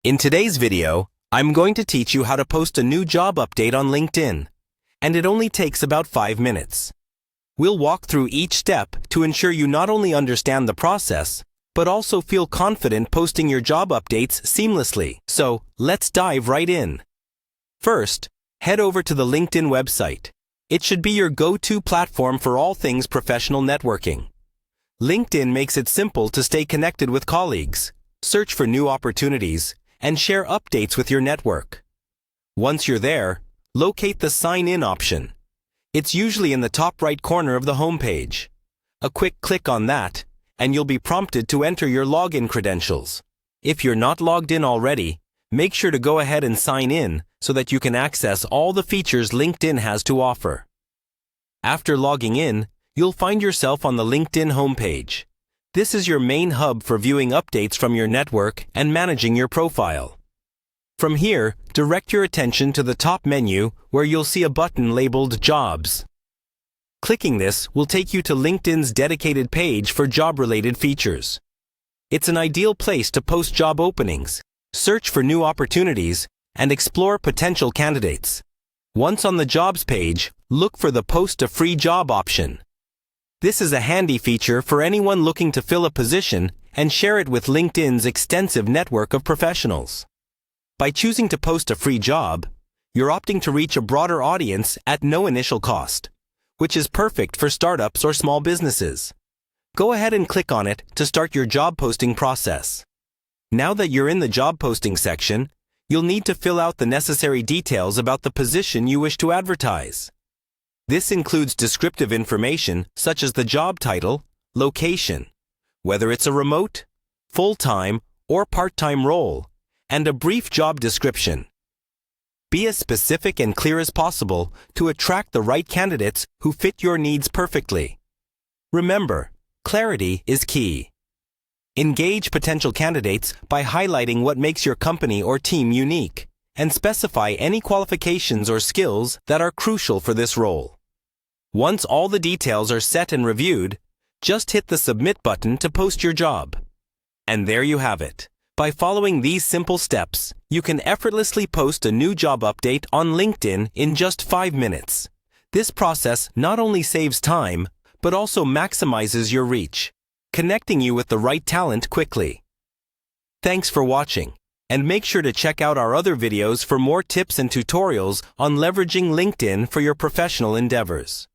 In today's video, I'm going to teach you how to post a new job update on LinkedIn, and it only takes about 5 minutes. We'll walk through each step to ensure you not only understand the process, but also feel confident posting your job updates seamlessly. So, let's dive right in. First, head over to the LinkedIn website. It should be your go-to platform for all things professional networking. LinkedIn makes it simple to stay connected with colleagues, search for new opportunities, and share updates with your network. Once you're there, locate the Sign In option. It's usually in the top right corner of the homepage. A quick click on that, and you'll be prompted to enter your login credentials. If you're not logged in already, make sure to go ahead and sign in so that you can access all the features LinkedIn has to offer. After logging in, you'll find yourself on the LinkedIn homepage. This is your main hub for viewing updates from your network and managing your profile. From here, direct your attention to the top menu where you'll see a button labeled Jobs. Clicking this will take you to LinkedIn's dedicated page for job-related features. It's an ideal place to post job openings, search for new opportunities, and explore potential candidates. Once on the Jobs page, look for the Post a Free Job option. This is a handy feature for anyone looking to fill a position and share it with LinkedIn's extensive network of professionals. By choosing to post a free job, you're opting to reach a broader audience at no initial cost, which is perfect for startups or small businesses. Go ahead and click on it to start your job posting process. Now that you're in the job posting section, you'll need to fill out the necessary details about the position you wish to advertise. This includes descriptive information such as the job title, location, whether it's a remote, full-time, or part-time role, and a brief job description. Be as specific and clear as possible to attract the right candidates who fit your needs perfectly. Remember, clarity is key. Engage potential candidates by highlighting what makes your company or team unique, and specify any qualifications or skills that are crucial for this role. Once all the details are set and reviewed, just hit the Submit button to post your job. And there you have it. By following these simple steps, you can effortlessly post a new job update on LinkedIn in just 5 minutes. This process not only saves time, but also maximizes your reach, connecting you with the right talent quickly. Thanks for watching, and make sure to check out our other videos for more tips and tutorials on leveraging LinkedIn for your professional endeavors.